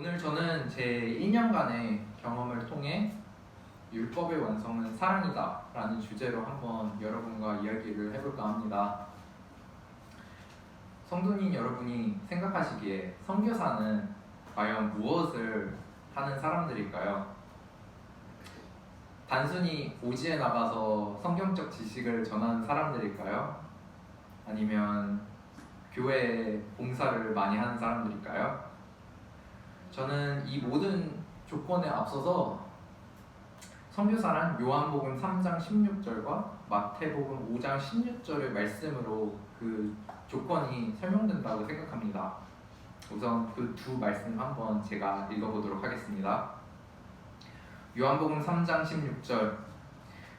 오늘 저는 제 1년간의 경험을 통해 율법의 완성은 사랑이다 라는 주제로 한번 여러분과 이야기를 해볼까 합니다. 성도님 여러분이 생각하시기에 선교사는 과연 무엇을 하는 사람들일까요? 단순히 오지에 나가서 성경적 지식을 전하는 사람들일까요? 아니면 교회에 봉사를 많이 하는 사람들일까요? 저는 이 모든 조건에 앞서서 선교사란 요한복음 3장 16절과 마태복음 5장 16절의 말씀으로 그 조건이 설명된다고 생각합니다. 우선 그 두 말씀 한번 제가 읽어보도록 하겠습니다. 요한복음 3장 16절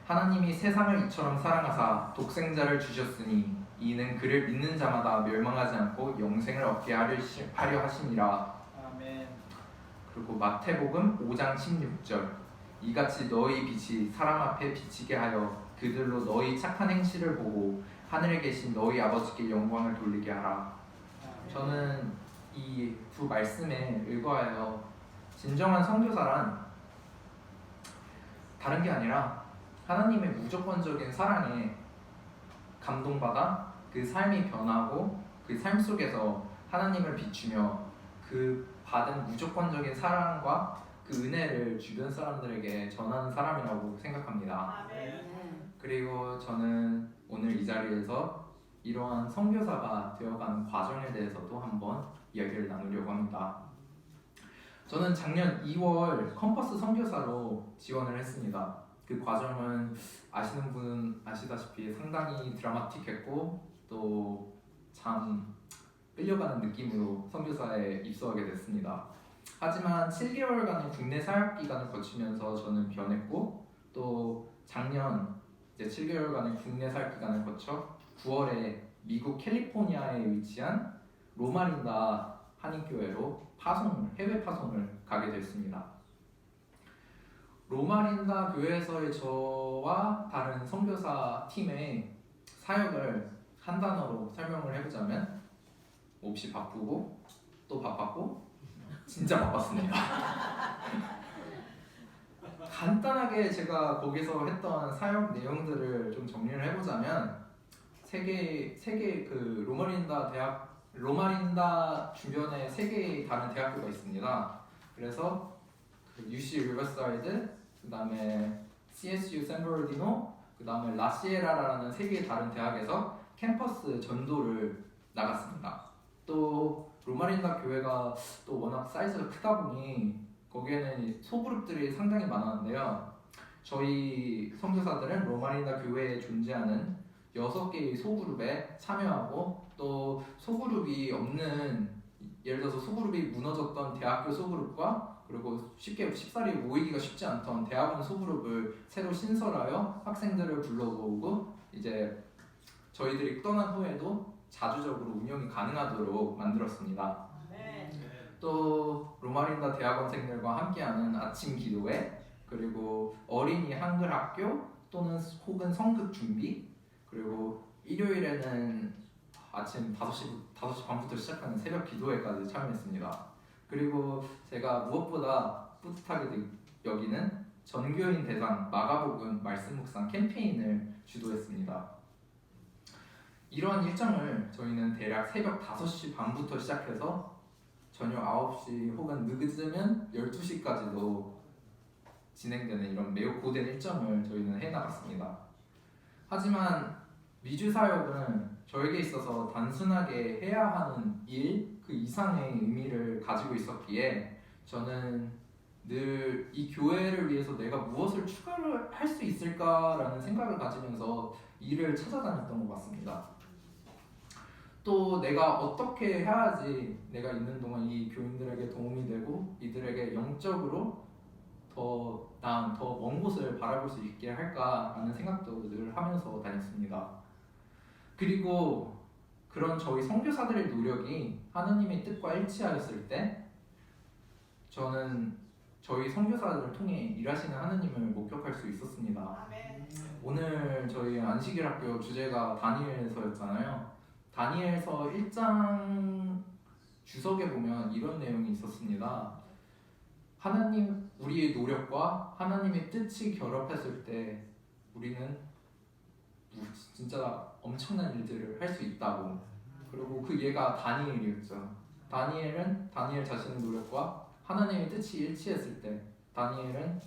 하나님이 세상을 이처럼 사랑하사 독생자를 주셨으니 이는 그를 믿는 자마다 멸망하지 않고 영생을 얻게 하려 하심이라. 아멘. 그리고 마태복음 5장 16절 이같이 너희 빛이 사람 앞에 비치게 하여 그들로 너희 착한 행실을 보고 하늘에 계신 너희 아버지께 영광을 돌리게 하라. 저는 이 두 말씀에 의거하여 진정한 선교사란 다른 게 아니라 하나님의 무조건적인 사랑에 감동받아 그 삶이 변하고 그 삶 속에서 하나님을 비추며 그 받은 무조건적인 사랑과 그 은혜를 주변 사람들에게 전하는 사람이라고 생각합니다. 아멘. 그리고 저는 오늘 이 자리에서 이러한 선교사가 되어가는 과정에 대해서도 한번 이야기를 나누려고 합니다. 저는 작년 2월 컴퍼스 선교사로 지원을 했습니다. 그 과정은 아시는 분은 아시다시피 상당히 드라마틱했고 또 참 끌려가는 느낌으로 선교사에 입소하게 됐습니다. 하지만 7개월간의 국내 사역 기간을 거치면서 저는 변했고 또 작년 이제 7개월간의 국내 사역 기간을 거쳐 9월에 미국 캘리포니아에 위치한 로마린다 한인교회로 해외 파송을 가게 됐습니다. 로마린다 교회에서의 저와 다른 선교사 팀의 사역을 한 단어로 설명을 해보자면 몹시 바쁘고 또 바빴고 진짜 바빴습니다. 간단하게 제가 거기서 했던 사역 내용들을 좀 정리를 해보자면 세계 그 로마린다 주변에 3개의 다른 대학교가 있습니다. 그래서 그 UC 리버사이드, 그 다음에 CSU 샌버르디노, 그 다음에 라시에라라는 3개의 다른 대학에서 캠퍼스 전도를 나갔습니다. 또 로마린다 교회가 또 워낙 사이즈가 크다 보니 거기에는 소그룹들이 상당히 많았는데요. 저희 선교사들은 로마린다 교회에 존재하는 6개의 소그룹에 참여하고 또 소그룹이 없는, 예를 들어서 소그룹이 무너졌던 대학교 소그룹과 그리고 쉽사리 모이기가 쉽지 않던 대학원 소그룹을 새로 신설하여 학생들을 불러모으고 이제 저희들이 떠난 후에도 자주적으로 운영이 가능하도록 만들었습니다. 또 로마린다 대학원생들과 함께하는 아침 기도회, 그리고 어린이 한글 학교 또는 혹은 성극 준비, 그리고 일요일에는 아침 5시 반부터 시작하는 새벽 기도회까지 참여했습니다. 그리고 제가 무엇보다 뿌듯하게 여기는 전교인 대상 마가복음 말씀 묵상 캠페인을 주도했습니다. 이러한 일정을 저희는 대략 새벽 5시 반부터 시작해서 저녁 9시 혹은 늦으면 12시까지도 진행되는 이런 매우 고된 일정을 저희는 해나갔습니다. 하지만 미주 사역은 저에게 있어서 단순하게 해야 하는 일 그 이상의 의미를 가지고 있었기에 저는 늘 이 교회를 위해서 내가 무엇을 추가로 할 수 있을까라는 생각을 가지면서 일을 찾아다녔던 것 같습니다. 또 내가 어떻게 해야지 내가 있는 동안 이 교인들에게 도움이 되고 이들에게 영적으로 더 나은, 더 먼 곳을 바라볼 수 있게 할까라는 생각도 늘 하면서 다녔습니다. 그리고 그런 저희 선교사들의 노력이 하나님의 뜻과 일치하였을 때 저는 저희 선교사들을 통해 일하시는 하나님을 목격할 수 있었습니다. 아멘. 오늘 저희 안식일 학교 주제가 다니엘서였잖아요. 다니엘서 1장 주석에 보면 이런 내용이 있었습니다. 우리의 노력과 하나님의 뜻이 결합했을 때 우리는 진짜 엄청난 일들을 할 수 있다고. 그리고 그 예가 다니엘이었죠. 다니엘 자신의 노력과 하나님의 뜻이 일치했을 때 다니엘은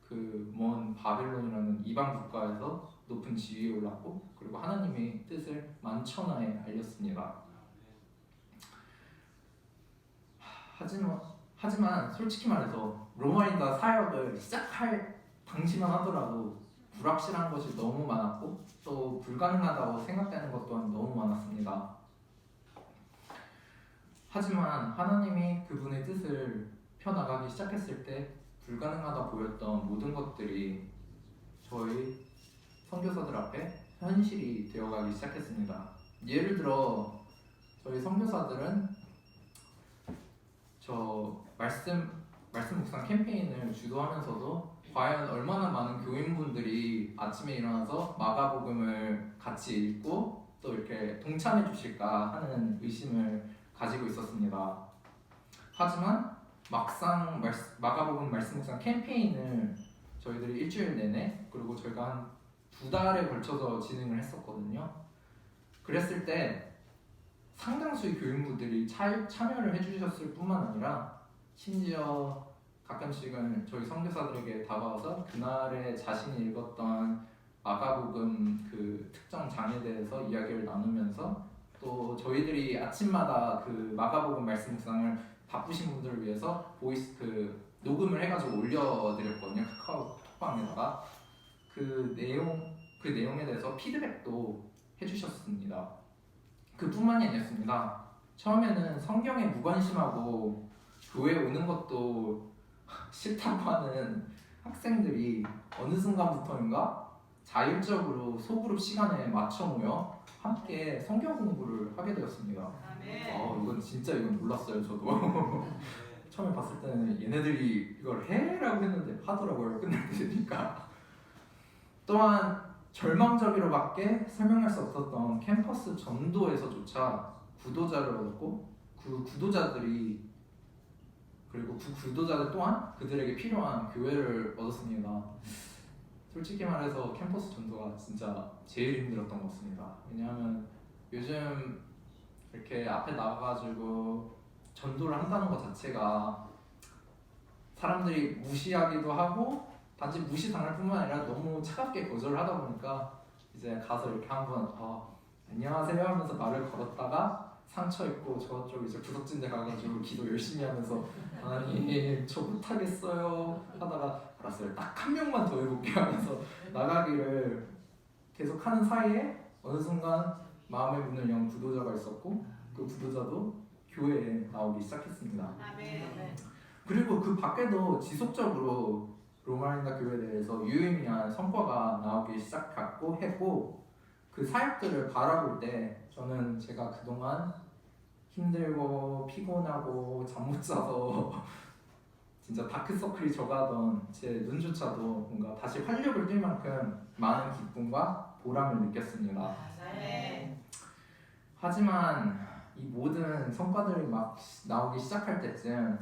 그 먼 바벨론이라는 이방 국가에서 높은 지위에 올랐고, 그리고 하나님의 뜻을 만천하에 알렸습니다. 하지만 솔직히 말해서 로마인과 사역을 시작할 당시만 하더라도 불확실한 것이 너무 많았고 또 불가능하다고 생각되는 것 또한 너무 많았습니다. 하지만 하나님이 그분의 뜻을 펴나가기 시작했을 때 불가능하다 보였던 모든 것들이 저희 선교사들 앞에 현실이 되어가기 시작했습니다. 예를 들어 저희 선교사들은 저 말씀 묵상 캠페인을 주도하면서도 과연 얼마나 많은 교인분들이 아침에 일어나서 마가복음을 같이 읽고 또 이렇게 동참해 주실까 하는 의심을 가지고 있었습니다. 하지만 막상 마가복음 말씀 묵상 캠페인을 저희들이 일주일 내내, 그리고 저희가 한 2달에 걸쳐서 진행을 했었거든요. 그랬을 때 상당수의 교인분들이 참여를 해주셨을 뿐만 아니라 심지어 가끔씩은 저희 선교사들에게 다가와서 그날에 자신이 읽었던 마가복음 그 특정 장에 대해서 이야기를 나누면서 또 저희들이 아침마다 그 마가복음 말씀 묵상을 바쁘신 분들을 위해서 보이스 녹음을 해가지고 올려드렸거든요. 카카오톡방에다가 그 내용에 대해서 피드백도 해주셨습니다. 그뿐만이 아니었습니다. 처음에는 성경에 무관심하고 교회에 오는 것도 싫다고 하는 학생들이 어느 순간부터인가 자율적으로 소그룹 시간에 맞춰 모여 함께 성경 공부를 하게 되었습니다. 이건 몰랐어요. 저도 처음에 봤을 때는 얘네들이 이걸 해? 라고 했는데 하더라고요. 끝날 때 되니까. 또한 절망적으로밖에 설명할 수 없었던 캠퍼스 전도에서조차 구도자를 얻었고, 그 구도자들 또한 그들에게 필요한 교회를 얻었습니다. 솔직히 말해서 캠퍼스 전도가 진짜 제일 힘들었던 것 같습니다. 왜냐하면 요즘 이렇게 앞에 나가가지고 전도를 한다는 것 자체가 사람들이 무시하기도 하고 단지 무시당할 뿐만 아니라 너무 차갑게 거절을 하다 보니까 이제 가서 이렇게 한번 안녕하세요 하면서 말을 걸었다가 상처 입고 저쪽 이제 구석진데 가가지고 기도 열심히 하면서 하나님 저 못하겠어요 하다가 알았어요, 딱 한 명만 더 해볼게요 하면서 나가기를 계속 하는 사이에 어느 순간 마음의 문을 연 구도자가 있었고, 그 구도자도 교회에 나오기 시작했습니다. 그리고 그 밖에도 지속적으로 로마인가 교회에 대해서 유의미한 성과가 나오기 시작했고 했고, 그 사역들을 바라볼 때 저는 제가 그동안 힘들고 피곤하고 잠 못 자서 진짜 다크서클이 적어가던 제 눈조차도 뭔가 다시 활력을 띨 만큼 많은 기쁨과 보람을 느꼈습니다. 하지만 이 모든 성과들이 막 나오기 시작할 때쯤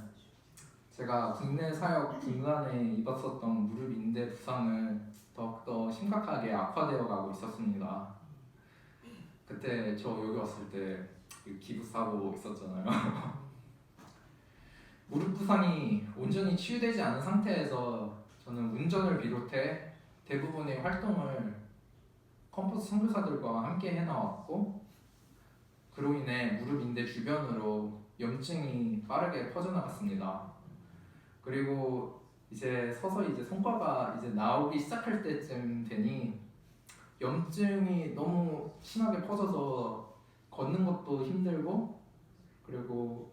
제가 국내 사역 중간에 입었었던 무릎 인대 부상은 더욱더 심각하게 악화되어 가고 있었습니다. 그때 저 여기 왔을 때 기부사고 있었잖아요. 무릎 부상이 온전히 치유되지 않은 상태에서 저는 운전을 비롯해 대부분의 활동을 컴퍼스 선교사들과 함께 해나왔고, 그로 인해 무릎 인대 주변으로 염증이 빠르게 퍼져나갔습니다. 그리고 이제 서서히 성과가 나오기 시작할 때쯤 되니 염증이 너무 심하게 퍼져서 걷는 것도 힘들고, 그리고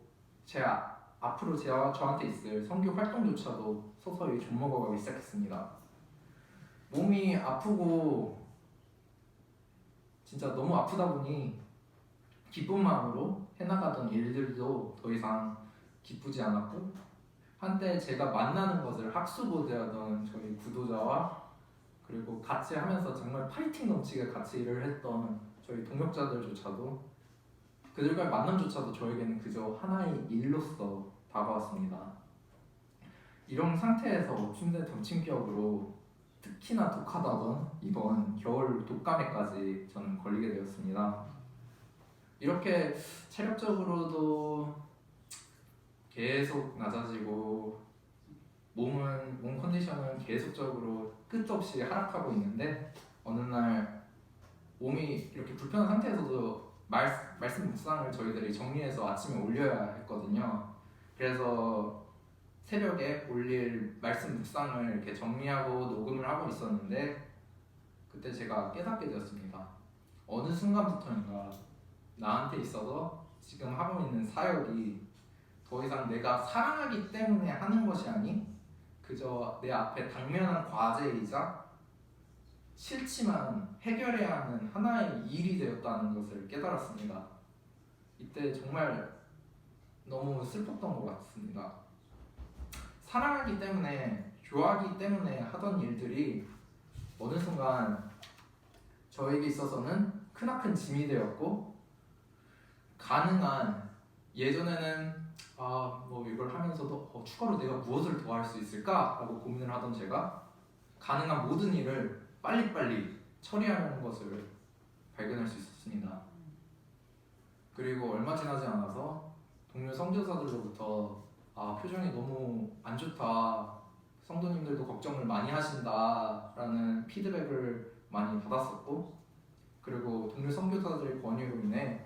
앞으로 저한테 있을 선교 활동조차도 서서히 좀먹어가기 시작했습니다. 몸이 아프고 진짜 너무 아프다 보니 기쁜 마음으로 해나가던 일들도 더 이상 기쁘지 않았고, 한때 제가 만나는 것을 학수고대하던 저희 구도자와 그리고 같이 하면서 정말 파이팅 넘치게 같이 일을 했던 저희 동역자들조차도 그들과의 만남조차도 저에게는 그저 하나의 일로서 다가왔습니다. 이런 상태에서 침대 던침격으로 특히나 독하다던 이번 겨울 독감에까지 저는 걸리게 되었습니다. 이렇게 체력적으로도 계속 낮아지고 몸 컨디션은 계속적으로 끝도 없이 하락하고 있는데 어느 날 몸이 이렇게 불편한 상태에서도 말씀 묵상을 저희들이 정리해서 아침에 올려야 했거든요. 그래서 새벽에 올릴 말씀 묵상을 이렇게 정리하고 녹음을 하고 있었는데 그때 제가 깨닫게 되었습니다. 어느 순간부터인가 나한테 있어서 지금 하고 있는 사역이 더 이상 내가 사랑하기 때문에 하는 것이 아닌 그저 내 앞에 당면한 과제이자 싫지만 해결해야 하는 하나의 일이 되었다는 것을 깨달았습니다. 이때 정말 너무 슬펐던 것 같습니다. 사랑하기 때문에, 좋아하기 때문에 하던 일들이 어느 순간 저에게 있어서는 크나큰 짐이 되었고, 가능한, 예전에는 뭐 이걸 하면서도 추가로 내가 무엇을 더 할 수 있을까? 라고 고민을 하던 제가 가능한 모든 일을 빨리빨리 처리하려는 것을 발견할 수 있었습니다. 그리고 얼마 지나지 않아서 동료 선교사들로부터 표정이 너무 안 좋다, 성도님들도 걱정을 많이 하신다 라는 피드백을 많이 받았었고, 그리고 동료 선교사들의 권유로 인해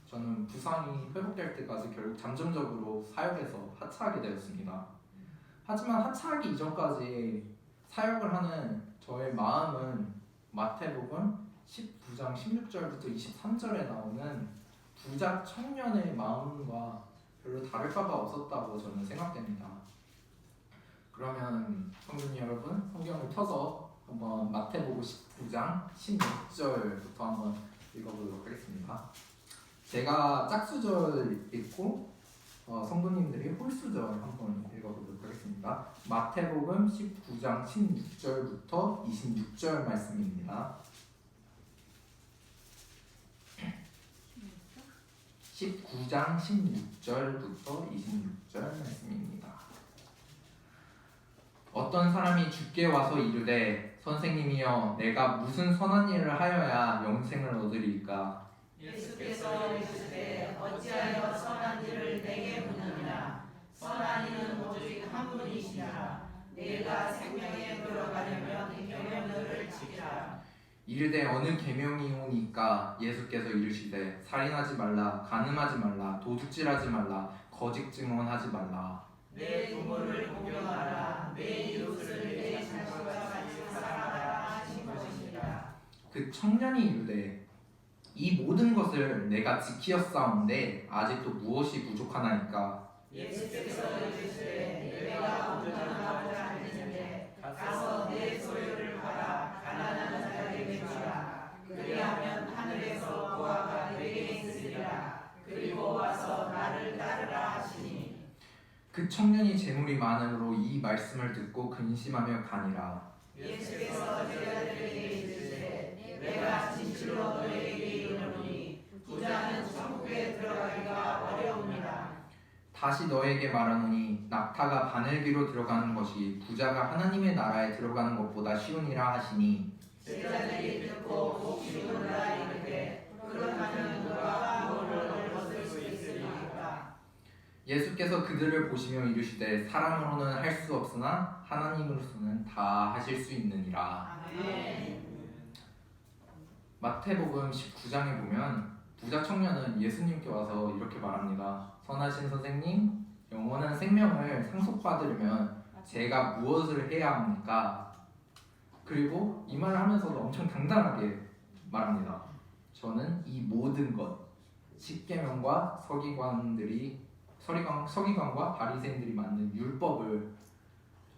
저는 부상이 회복될 때까지 결국 잠정적으로 사역에서 하차하게 되었습니다. 하지만 하차하기 이전까지 사역을 하는 저의 마음은 마태복음 19장 16절부터 23절에 나오는 부자 청년의 마음과 별로 다를 바가 없었다고 저는 생각됩니다. 그러면 성도님 여러분, 성경을 펴서 한번 마태복음 19장 16절부터 한번 읽어보도록 하겠습니다. 제가 짝수절 읽고 성도님들이 홀수절 한번 읽어보도록 하겠습니다. 마태복음 19장 16절부터 26절 말씀입니다. 19장 16절부터 26절 말씀입니다. 어떤 사람이 주께 와서 이르되 선생님이여 내가 무슨 선한 일을 하여야 영생을 얻으리이까? 예수께서 이르시되 어찌하여 선한 일을 내게 묻느냐? 선한 이는 오직 한 분이시니라. 내가 생명에 들어가려면 계명들을 지키라. 이르되 어느 계명이오니까? 예수께서 이르시되 살인하지 말라, 간음하지 말라, 도둑질하지 말라, 거짓 증언하지 말라. 내 부모를 공경하라. 내 이웃을 내 자식과 같이 사랑하라 하신 것이니라. 그 청년이 이르되 이 모든 것을 내가 지키었사온데 아직도 무엇이 부족하나이까? 예수께서 이르시되 내가 운전하고자 하는데 가서 내 소유를 팔아 가난한 자에게 주라. 그리하면 하늘에서 보화가 내게 있으리라. 그리고 와서 나를 따르라 하시니. 그 청년이 재물이 많음으로 이 말씀을 듣고 근심하며 가니라. 예수께서 제자들에게 이르시되 내가 진실로 너희에게 이르노니 부자는 천국에 들어가기가 어려우니라. 다시 너에게 말하노니 낙타가 바늘귀로 들어가는 것이 부자가 하나님의 나라에 들어가는 것보다 쉬우니라 하시니. 제자들이 듣고 몹시 놀라 이르되 그렇다면 누가 구원을 얻을 수 있으리까? 예수께서 그들을 보시며 이르시되 사람으로는 할 수 없으나 하나님으로서는 다 하실 수 있느니라. 아멘. 마태복음 19장에 보면 부자 청년은 예수님께 와서 이렇게 말합니다. 선하신 선생님, 영원한 생명을 상속받으려면 제가 무엇을 해야 합니까? 그리고 이 말을 하면서도 엄청 당당하게 말합니다. 저는 이 모든 것, 십계명과 서기관과 바리새인들이 만든 율법을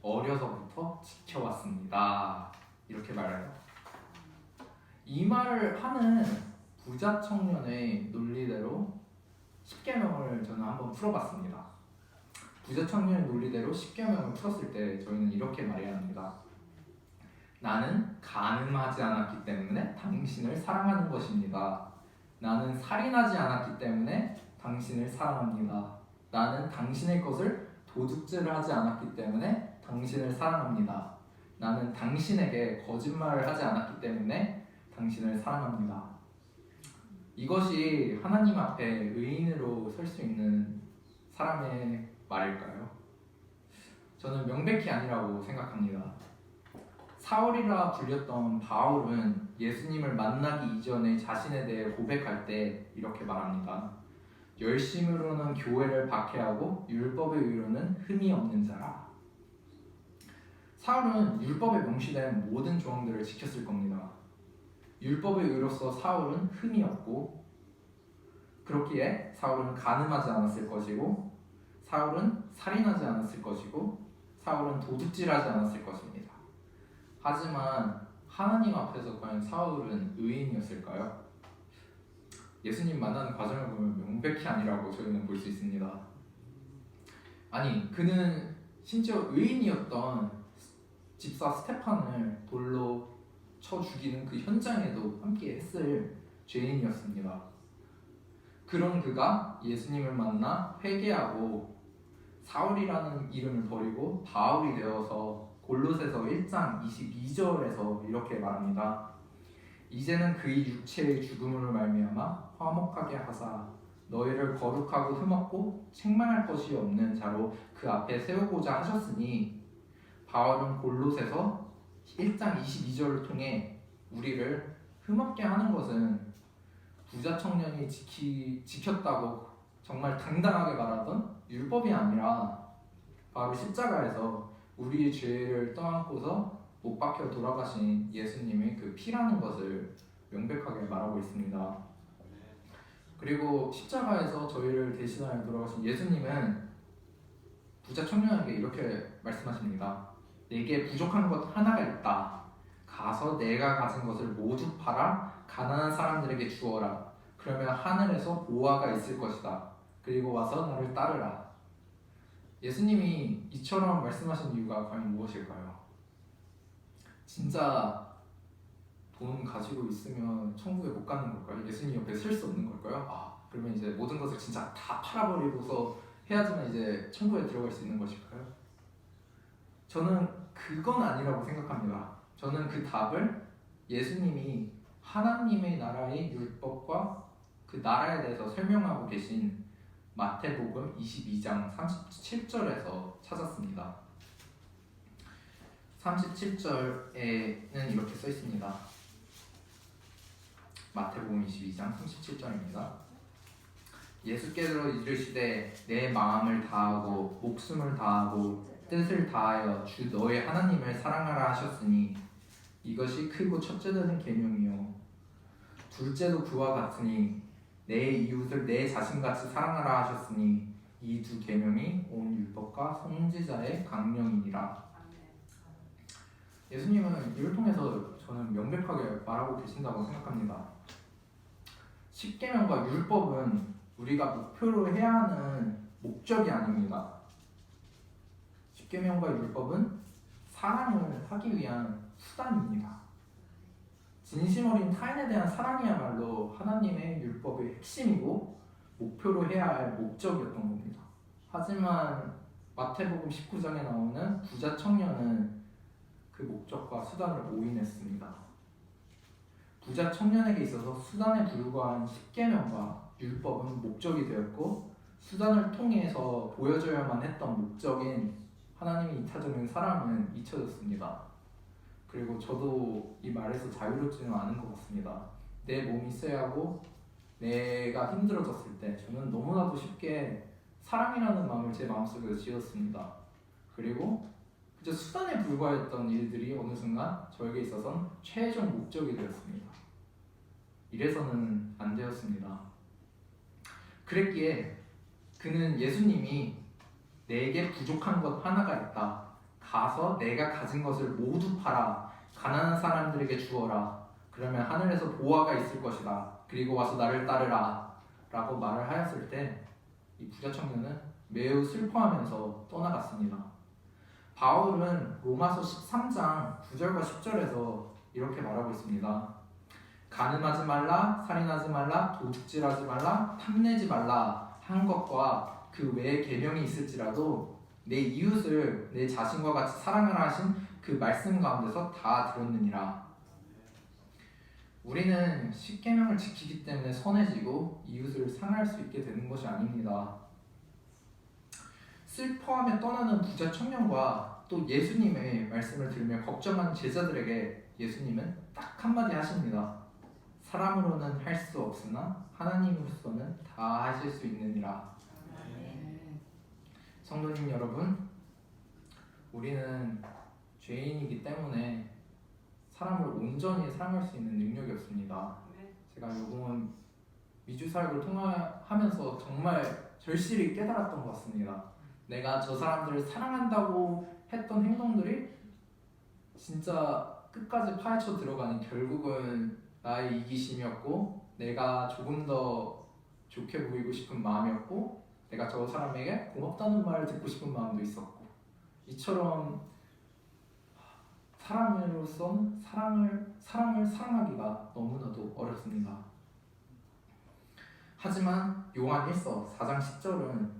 어려서부터 지켜왔습니다. 이렇게 말해요. 이 말을 하는 부자 청년의 논리대로 십계명을 저는 한번 풀어봤습니다. 부자 청년의 논리대로 십계명을 풀었을 때 저희는 이렇게 말해야 합니다. 나는 간음하지 않았기 때문에 당신을 사랑하는 것입니다. 나는 살인하지 않았기 때문에 당신을 사랑합니다. 나는 당신의 것을 도둑질을 하지 않았기 때문에 당신을 사랑합니다. 나는 당신에게 거짓말을 하지 않았기 때문에 당신을 사랑합니다. 이것이 하나님 앞에 의인으로 설 수 있는 사람의 말일까요? 저는 명백히 아니라고 생각합니다. 사울이라 불렸던 바울은 예수님을 만나기 이전에 자신에 대해 고백할 때 이렇게 말합니다. 열심으로는 교회를 박해하고 율법의 의로는 흠이 없는 자라. 사울은 율법에 명시된 모든 조항들을 지켰을 겁니다. 율법의 의로서 사울은 흠이 없고, 그렇기에 사울은 간음하지 않았을 것이고, 사울은 살인하지 않았을 것이고, 사울은 도둑질하지 않았을 것입니다. 하지만 하나님 앞에서 과연 사울은 의인이었을까요? 예수님 만나는 과정을 보면 명백히 아니라고 저희는 볼 수 있습니다. 아니, 그는 심지어 의인이었던 집사 스테판을 돌로 쳐 죽이는 그 현장에도 함께 했을 죄인이었습니다. 그런 그가 예수님을 만나 회개하고 사울이라는 이름을 버리고 바울이 되어서 골로새서 1장 22절에서 이렇게 말합니다. 이제는 그의 육체의 죽음으로 말미암아 화목하게 하사 너희를 거룩하고 흠없고 책망할 것이 없는 자로 그 앞에 세우고자 하셨으니, 바울은 골로새서 1장 22절을 통해 우리를 흠없게 하는 것은 부자 청년이 지켰다고 정말 당당하게 말하던 율법이 아니라 바로 십자가에서 우리의 죄를 떠안고서 못 박혀 돌아가신 예수님의 그 피라는 것을 명백하게 말하고 있습니다. 그리고 십자가에서 저희를 대신하여 돌아가신 예수님은 부자 청년에게 이렇게 말씀하십니다. 내게 부족한 것 하나가 있다. 가서 내가 가진 것을 모두 팔아 가난한 사람들에게 주어라. 그러면 하늘에서 보화가 있을 것이다. 그리고 와서 나를 따르라. 예수님이 이처럼 말씀하신 이유가 과연 무엇일까요? 진짜 돈 가지고 있으면 천국에 못 가는 걸까요? 예수님 옆에 설 수 없는 걸까요? 그러면 이제 모든 것을 진짜 다 팔아버리고서 해야지만 이제 천국에 들어갈 수 있는 것일까요? 저는 그건 아니라고 생각합니다. 저는 그 답을 예수님이 하나님의 나라의 율법과 그 나라에 대해서 설명하고 계신 마태복음 22장 37절에서 찾았습니다. 37절에는 이렇게 써 있습니다. 마태복음 22장 37절입니다. 예수께서 이르시되 내 마음을 다하고 목숨을 다하고 뜻을 다하여 주 너의 하나님을 사랑하라 하셨으니 이것이 크고 첫째 되는 계명이요 둘째도 그와 같으니 내 이웃을 내 자신같이 사랑하라 하셨으니 이 두 계명이 온 율법과 선지자의 강령이니라. 예수님은 이를 통해서 저는 명백하게 말하고 계신다고 생각합니다. 십계명과 율법은 우리가 목표로 해야 하는 목적이 아닙니다. 십계명과 율법은 사랑을 하기 위한 수단입니다. 진심 어린 타인에 대한 사랑이야말로 하나님의 율법의 핵심이고 목표로 해야 할 목적이었던 겁니다. 하지만 마태복음 19장에 나오는 부자 청년은 그 목적과 수단을 오인했습니다. 부자 청년에게 있어서 수단에 불과한 십계명과 율법은 목적이 되었고, 수단을 통해서 보여줘야만 했던 목적인 하나님의 이타적인 사랑은 잊혀졌습니다. 그리고 저도 이 말에서 자유롭지는 않은 것 같습니다. 내 몸이 쇠하고 내가 힘들어졌을 때 저는 너무나도 쉽게 사랑이라는 마음을 제 마음속에서 지었습니다. 그리고 그저 수단에 불과했던 일들이 어느 순간 저에게 있어서는 최종 목적이 되었습니다. 이래서는 안 되었습니다. 그랬기에 그는 예수님이 내게 부족한 것 하나가 있다. 가서 내가 가진 것을 모두 팔아 가난한 사람들에게 주어라. 그러면 하늘에서 보화가 있을 것이다. 그리고 와서 나를 따르라. 라고 말을 하였을 때 이 부자 청년은 매우 슬퍼하면서 떠나갔습니다. 바울은 로마서 13장 9절과 10절에서 이렇게 말하고 있습니다. 간음하지 말라, 살인하지 말라, 도둑질하지 말라, 탐내지 말라 한 것과 그 외에 계명이 있을지라도 내 이웃을 내 자신과 같이 사랑하라 하신 그 말씀 가운데서 다 들었느니라. 우리는 십계명을 지키기 때문에 선해지고 이웃을 사랑할 수 있게 되는 것이 아닙니다. 슬퍼하며 떠나는 부자 청년과 또 예수님의 말씀을 들으며 걱정하는 제자들에게 예수님은 딱 한마디 하십니다. 사람으로는 할 수 없으나 하나님으로서는 다 하실 수 있느니라. 성도님 여러분, 우리는 죄인이기 때문에 사람을 온전히 사랑할 수 있는 능력이 없습니다. 제가 요번 미주사역을 통화하면서 정말 절실히 깨달았던 것 같습니다. 내가 저 사람들을 사랑한다고 했던 행동들이 진짜 끝까지 파헤쳐 들어가니 결국은 나의 이기심이었고, 내가 조금 더 좋게 보이고 싶은 마음이었고, 내가 저 사람에게 고맙다는 말을 듣고 싶은 마음도 있었고, 이처럼 사람으로선 사람을 사랑하기가 너무나도 어렵습니다. 하지만 요한 1서 4장 10절은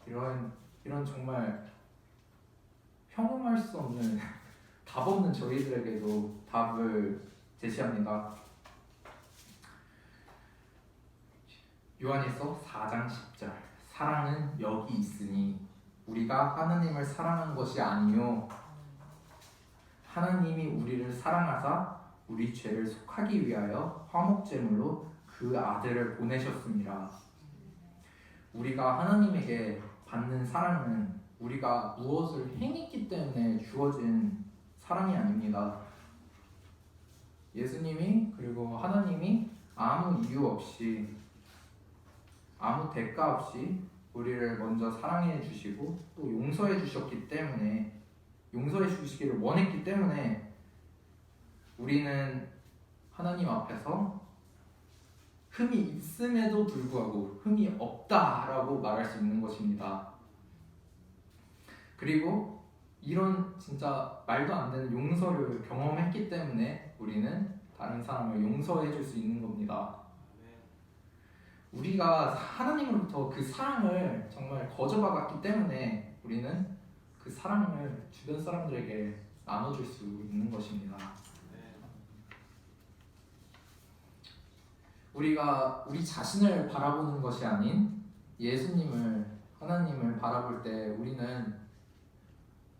이런 정말 형용할 수 없는 답 없는 저희들에게도 답을 제시합니다. 요한일서 4장 10절, 사랑은 여기 있으니 우리가 하나님을 사랑한 것이 아니요 하나님이 우리를 사랑하사 우리 죄를 속하기 위하여 화목제물로 그 아들을 보내셨습니다. 우리가 하나님에게 받는 사랑은 우리가 무엇을 행했기 때문에 주어진 사랑이 아닙니다. 예수님이 그리고 하나님이 아무 이유 없이, 아무 대가 없이 우리를 먼저 사랑해 주시고 또 용서해 주셨기 때문에, 용서해 주시기를 원했기 때문에 우리는 하나님 앞에서 흠이 있음에도 불구하고 흠이 없다라고 말할 수 있는 것입니다. 그리고 이런 진짜 말도 안 되는 용서를 경험했기 때문에 우리는 다른 사람을 용서해 줄 수 있는 겁니다. 우리가 하나님으로부터 그 사랑을 정말 거저받았기 때문에 우리는 그 사랑을 주변 사람들에게 나눠줄 수 있는 것입니다. 우리가 우리 자신을 바라보는 것이 아닌 예수님을, 하나님을 바라볼 때 우리는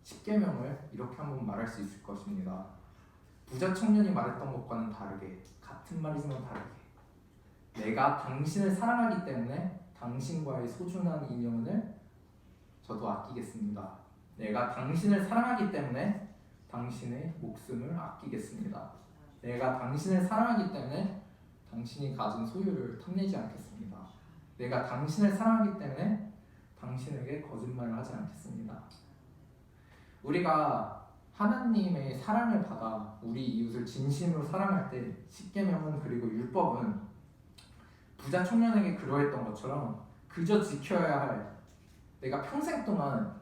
십계명을 이렇게 한번 말할 수 있을 것입니다. 부자 청년이 말했던 것과는 다르게, 같은 말이지만 다르게, 내가 당신을 사랑하기 때문에 당신과의 소중한 인연을 저도 아끼겠습니다. 내가 당신을 사랑하기 때문에 당신의 목숨을 아끼겠습니다. 내가 당신을 사랑하기 때문에 당신이 가진 소유를 탐내지 않겠습니다. 내가 당신을 사랑하기 때문에 당신에게 거짓말을 하지 않겠습니다. 우리가 하나님의 사랑을 받아 우리 이웃을 진심으로 사랑할 때 십계명은 그리고 율법은 부자 청년에게 그러했던 것처럼 그저 지켜야 할, 내가 평생 동안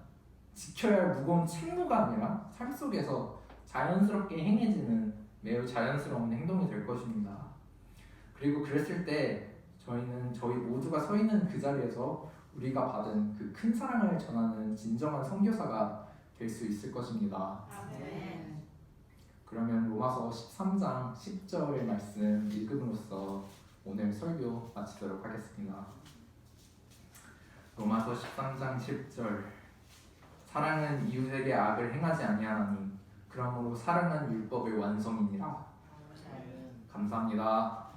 지켜야 할 무거운 책무가 아니라 삶 속에서 자연스럽게 행해지는 매우 자연스러운 행동이 될 것입니다. 그리고 그랬을 때 저희 모두가 서 있는 그 자리에서 우리가 받은 그 큰 사랑을 전하는 진정한 선교사가 될 수 있을 것입니다. 아멘. 그러면 로마서 13장 10절의 말씀 읽음으로써 오늘 설교 마치도록 하겠습니다. 로마서 13장 10절, 사랑은 이웃에게 악을 행하지 아니하나니 그러므로 사랑은 율법의 완성이니라. 감사합니다.